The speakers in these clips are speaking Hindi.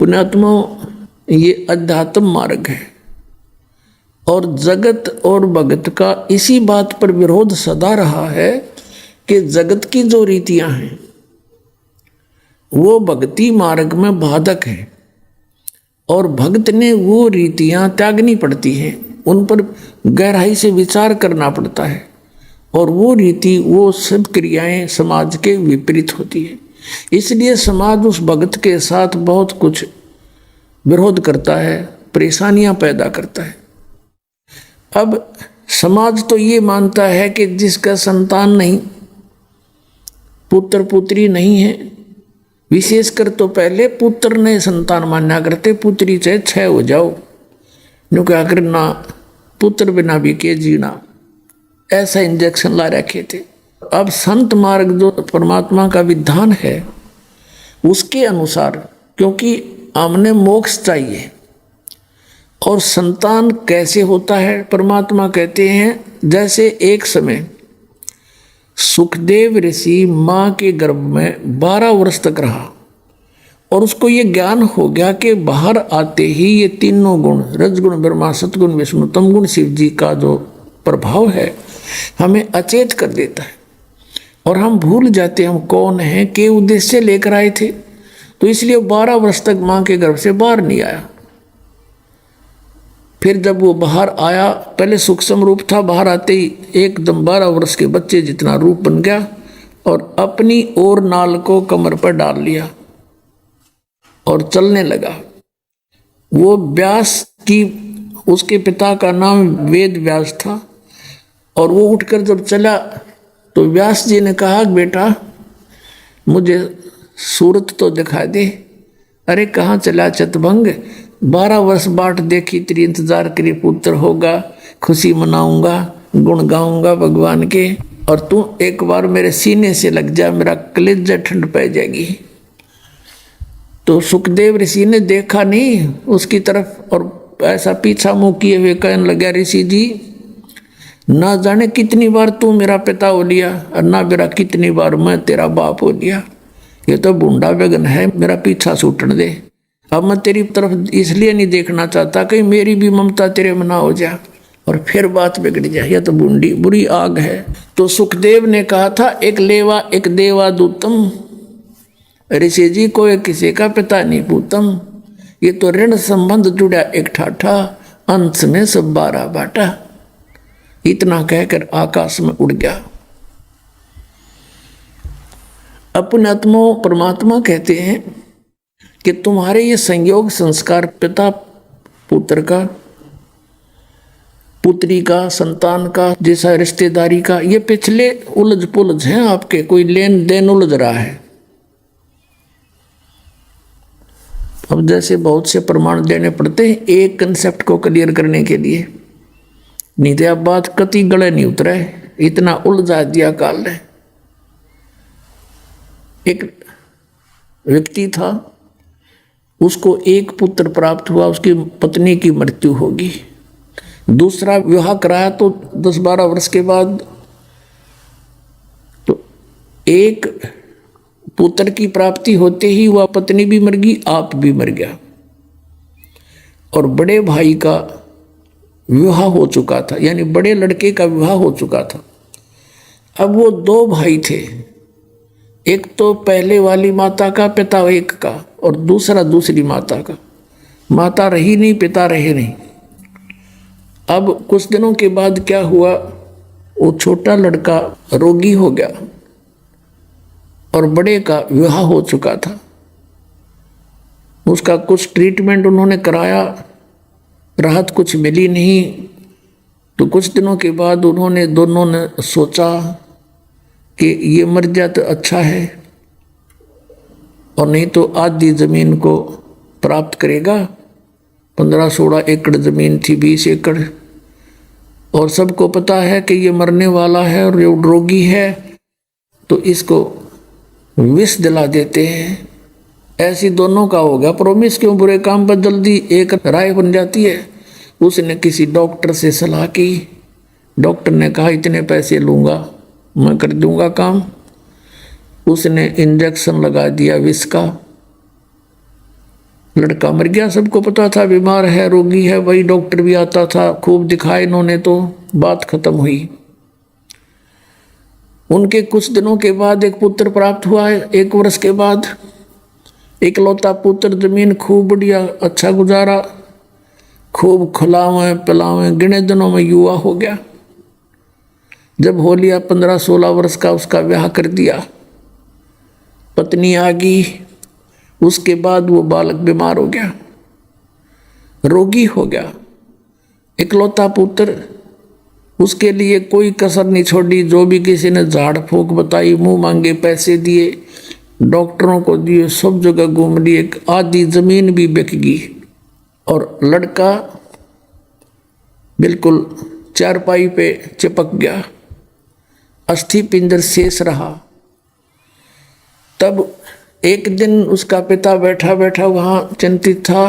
पुण्यात्मा, ये अध्यात्म मार्ग है और जगत और भगत का इसी बात पर विरोध सदा रहा है कि जगत की जो रीतियां हैं वो भक्ति मार्ग में बाधक है और भक्त ने वो रीतियां त्यागनी पड़ती हैं, उन पर गहराई से विचार करना पड़ता है और वो रीति वो सब क्रियाएं समाज के विपरीत होती है। इसलिए समाज उस भक्त के साथ बहुत कुछ विरोध करता है, परेशानियां पैदा करता है। अब समाज तो ये मानता है कि जिसका संतान नहीं, पुत्र पुत्री नहीं है, विशेषकर तो पहले पुत्र ने संतान मान्या करते, पुत्री से 6 हो जाओ, नो क्या करना, पुत्र बिना भी के जीना, ऐसा इंजेक्शन ला रखे थे। अब संत मार्ग जो परमात्मा का विधान है उसके अनुसार, क्योंकि हमने मोक्ष चाहिए और संतान कैसे होता है, परमात्मा कहते हैं जैसे एक समय सुखदेव ऋषि माँ के गर्भ में 12 वर्ष तक रहा और उसको ये ज्ञान हो गया कि बाहर आते ही ये तीनों गुण, रजगुण ब्रह्मा, सतगुण विष्णु, तमगुण शिव जी का जो प्रभाव है हमें अचेत कर देता है और हम भूल जाते हैं हम कौन हैं, के उद्देश्य लेकर आए थे। तो इसलिए 12 वर्ष तक माँ के गर्भ से बाहर नहीं आया। फिर जब वो बाहर आया, पहले सूक्ष्म रूप था, बाहर आते ही एकदम 12 वर्ष के बच्चे जितना रूप बन गया और अपनी ओर नाल को कमर पर डाल लिया और चलने लगा। वो व्यास की, उसके पिता का नाम वेद व्यास था और वो उठकर जब चला तो व्यास जी ने कहा, बेटा मुझे सूरत तो दिखा दे। अरे कहाँ चला चतभंग, 12 वर्ष बाट देखी, तेरी इंतजार करी, पुत्र होगा, खुशी मनाऊंगा, गुण गाऊंगा भगवान के, और तू एक बार मेरे सीने से लग जा, मेरा कलेजा ठंड पै जाएगी। तो सुखदेव ऋषि ने देखा नहीं उसकी तरफ और ऐसा पीछा मुँह किए हुए कहने लगा, ऋषि जी ना जाने कितनी बार तू मेरा पिता हो लिया और ना मेरा कितनी बार मैं तेरा बाप हो लिया। ये तो बूढ़ा बेगन है, मेरा पीछा छूटने दे। अब मैं तेरी तरफ इसलिए नहीं देखना चाहता कहीं मेरी भी ममता तेरे में ना हो जाए और फिर बात बिगड़ जाए, यह तो बूढ़ी बुरी आग है। तो सुखदेव ने कहा था, एक लेवा एक देवा दूतम, ऋषि जी को किसी का पिता नहीं पूतम। ये तो ऋण संबंध जुड़ा एक ठाठा, अंश में सब 12 बाटा। इतना कहकर आकाश में उड़ गया। अपने आत्मा परमात्मा कहते हैं कि तुम्हारे ये संयोग संस्कार पिता पुत्र का, पुत्री का, संतान का, जैसा रिश्तेदारी का, ये पिछले उलझ पुलझ हैं आपके, कोई लेन देन उलझ रहा है। अब जैसे बहुत से प्रमाण देने पड़ते हैं एक कंसेप्ट को क्लियर करने के लिए, नहीं तो अब बात कति गले नहीं उतरे, इतना उलझा दिया काल ने। एक व्यक्ति था, उसको एक पुत्र प्राप्त हुआ, उसकी पत्नी की मृत्यु होगी। दूसरा विवाह कराया तो 10-12 वर्ष के बाद तो एक पुत्र की प्राप्ति होते ही वह पत्नी भी मर गई, आप भी मर गया। और बड़े भाई का विवाह हो चुका था, यानी बड़े लड़के का विवाह हो चुका था। अब वो 2 भाई थे, एक तो पहले वाली माता का, पिता एक का, और दूसरा दूसरी माता का। माता रही नहीं, पिता रहे नहीं। अब कुछ दिनों के बाद क्या हुआ, वो छोटा लड़का रोगी हो गया और बड़े का विवाह हो चुका था। उसका कुछ ट्रीटमेंट उन्होंने कराया, राहत कुछ मिली नहीं। तो कुछ दिनों के बाद उन्होंने दोनों ने सोचा कि ये मर जाए तो अच्छा है, और नहीं तो आधी ज़मीन को प्राप्त करेगा। 15-16 एकड़ ज़मीन थी, 20 एकड़, और सबको पता है कि ये मरने वाला है और ये रोगी है, तो इसको विष दिला देते हैं। ऐसी दोनों का हो गया प्रॉमिस, क्यों बुरे काम पर जल्दी एक राय बन जाती है। उसने किसी डॉक्टर से सलाह की, डॉक्टर ने कहा इतने पैसे लूँगा, मैं कर दूँगा काम। उसने इंजेक्शन लगा दिया विष का, लड़का मर गया। सबको पता था बीमार है, रोगी है। वही डॉक्टर भी आता था, खूब दिखाया इन्होंने, तो बात खत्म हुई। उनके कुछ दिनों के बाद एक पुत्र प्राप्त हुआ है। 1 वर्ष के बाद इकलौता पुत्र, जमीन खूब बढ़िया अच्छा गुजारा, खूब खिलावे पिलावे, गिने दिनों में युवा हो गया। जब हो लिया 15-16 वर्ष का, उसका ब्याह कर दिया। पत्नी आ गई। उसके बाद वो बालक बीमार हो गया, रोगी हो गया। इकलौता पुत्र, उसके लिए कोई कसर नहीं छोड़ी। जो भी किसी ने झाड़ फूक बताई, मुंह मांगे पैसे दिए, डॉक्टरों को दिए, सब जगह घूम लिए। आधी जमीन भी बिक गई और लड़का बिल्कुल चारपाई पे चिपक गया, अस्थि पिंजर शेष रहा। तब एक दिन उसका पिता बैठा बैठा वहां चिंतित था।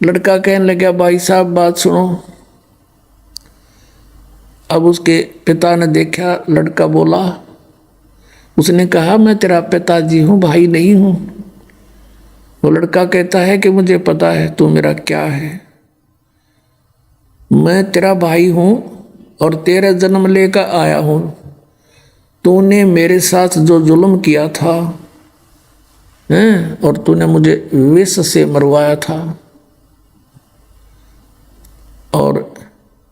लड़का कहने लगा, भाई साहब बात सुनो। अब उसके पिता ने देखा, लड़का बोला। उसने कहा, मैं तेरा पिताजी हूं, भाई नहीं हूं। वो लड़का कहता है कि मुझे पता है तू मेरा क्या है। मैं तेरा भाई हूं और तेरा जन्म लेकर आया हूं। तूने मेरे साथ जो जुल्म किया था और तूने मुझे विष से मरवाया था, और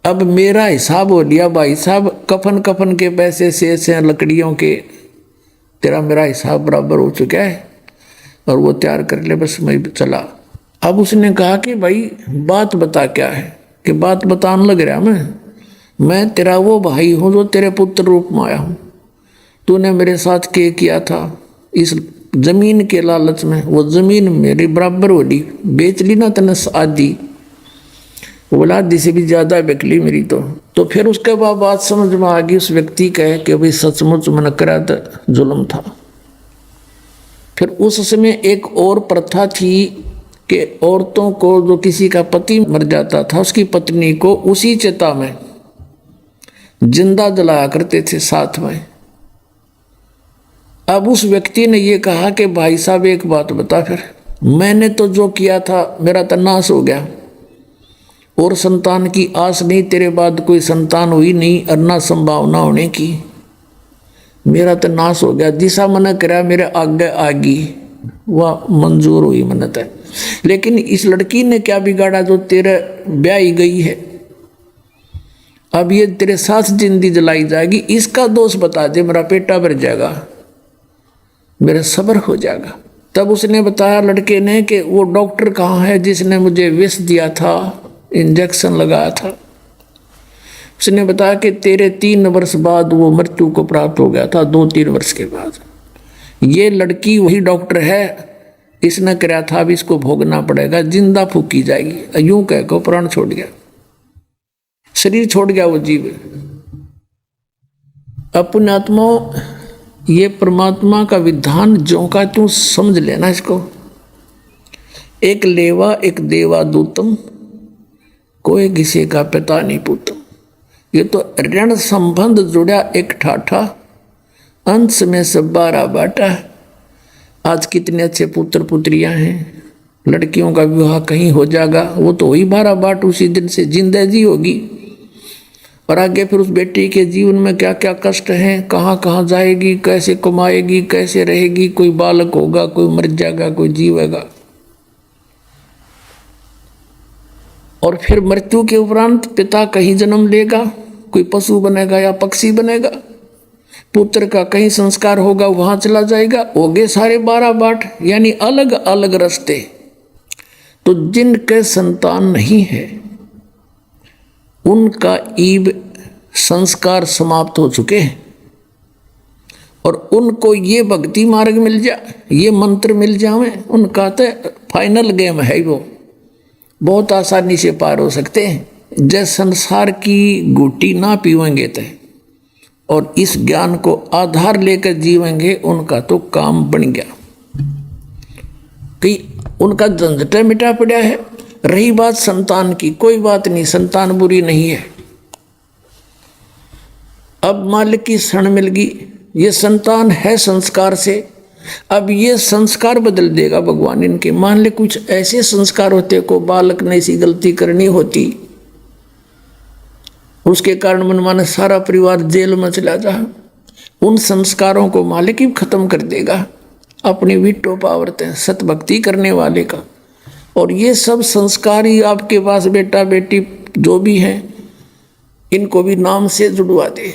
अब मेरा हिसाब हो लिया भाई साहब। कफन कफन के पैसे शेष हैं, लकड़ियों के, तेरा मेरा हिसाब बराबर हो चुका है और वो तैयार कर ले, बस मैं चला। अब उसने कहा कि भाई बात बता क्या है। कि बात बताने लग रहा मैं तेरा वो भाई हूँ जो तेरे पुत्र रूप में आया हूँ। तूने मेरे साथ क्या किया था इस जमीन के लालच में, वो जमीन मेरी बराबर हो ली, बेच ली ना तने आधी, बोला आधी से भी ज्यादा बिक ली मेरी। तो फिर उसके बाद बात समझ में आ गई उस व्यक्ति का कि भाई सचमुच मैंने करा था, जुल्म था। फिर उस समय एक और प्रथा थी कि औरतों को, जो किसी का पति मर जाता था, उसकी पत्नी को उसी चिता में जिंदा जलाया करते थे साथ में। अब उस व्यक्ति ने ये कहा कि भाई साहब एक बात बता, फिर मैंने तो जो किया था मेरा तो नाश हो गया और संतान की आस नहीं, तेरे बाद कोई संतान हुई नहीं और ना संभावना होने की, मेरा तो नाश हो गया। दिशा मना करा मेरे आगे आगी, वह मंजूर हुई मन्नत है। लेकिन इस लड़की ने क्या बिगाड़ा जो तेरे ब्याही गई है, अब ये तेरे साथ जिंदगी जलाई जाएगी, इसका दोष बता दे, मेरा पेटा भर जाएगा, मेरा सब्र हो जाएगा। तब उसने बताया लड़के ने कि वो डॉक्टर कहाँ है जिसने मुझे विष दिया था, इंजेक्शन लगाया था। उसने बताया कि तेरे 3 वर्ष बाद वो मृत्यु को प्राप्त हो गया था, 2-3 वर्ष के बाद। ये लड़की वही डॉक्टर है, इसने कराया था, अब इसको भोगना पड़ेगा, जिंदा फूकी जाएगी। यूं कह को प्राण छोड़ गया, शरीर छोड़ गया वो जीव। अपने आत्मा, ये परमात्मा का विधान जो का तू समझ लेना इसको। एक लेवा एक देवा दूतम, कोई किसी का पिता नहीं पूतम। ये तो ऋण संबंध जुड़ा एक ठाठा, अंश में सब 12 बाटा। आज कितने अच्छे पुत्र पुत्रियां हैं, लड़कियों का विवाह कहीं हो जाएगा, वो तो वही 12 बाट उसी दिन से जिंदगी होगी। और आगे फिर उस बेटी के जीवन में क्या क्या कष्ट हैं, कहाँ कहाँ जाएगी, कैसे कमाएगी, कैसे रहेगी, कोई बालक होगा, कोई मर जाएगा, कोई जीवेगा। और फिर मृत्यु के उपरांत पिता कहीं जन्म लेगा, कोई पशु बनेगा या पक्षी बनेगा, पुत्र का कहीं संस्कार होगा, वहां चला जाएगा। हो गए सारे 12 बाट, यानी अलग अलग रास्ते। तो जिनके संतान नहीं है उनका ईब संस्कार समाप्त हो चुके हैं, और उनको ये भक्ति मार्ग मिल जाए, ये मंत्र मिल जाए, उनका तो फाइनल गेम है, वो बहुत आसानी से पार हो सकते हैं। जैसे संसार की घूटी ना पीवेंगे तो और इस ज्ञान को आधार लेकर जीवेंगे, उनका तो काम बन गया कि उनका झंझट मिटा पड़ा है। रही बात संतान की, कोई बात नहीं, संतान बुरी नहीं है। अब मालिक की शरण मिल गई, ये संतान है संस्कार से, अब ये संस्कार बदल देगा भगवान इनके। मान ले कुछ ऐसे संस्कार होते को बालक ने ऐसी गलती करनी होती, उसके कारण मनमाना सारा परिवार जेल में चला जा, उन संस्कारों को मालिक ही खत्म कर देगा अपनी विटो पावरते सतभक्ति करने वाले का। और ये सब संस्कार ही आपके पास बेटा बेटी जो भी हैं इनको भी नाम से जुड़वा दे,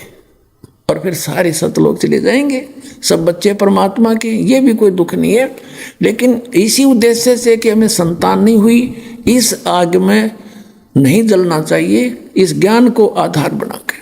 और फिर सारे सतलोक चले जाएंगे, सब बच्चे परमात्मा के। ये भी कोई दुख नहीं है, लेकिन इसी उद्देश्य से कि हमें संतान नहीं हुई, इस आग में नहीं जलना चाहिए, इस ज्ञान को आधार बनाकर।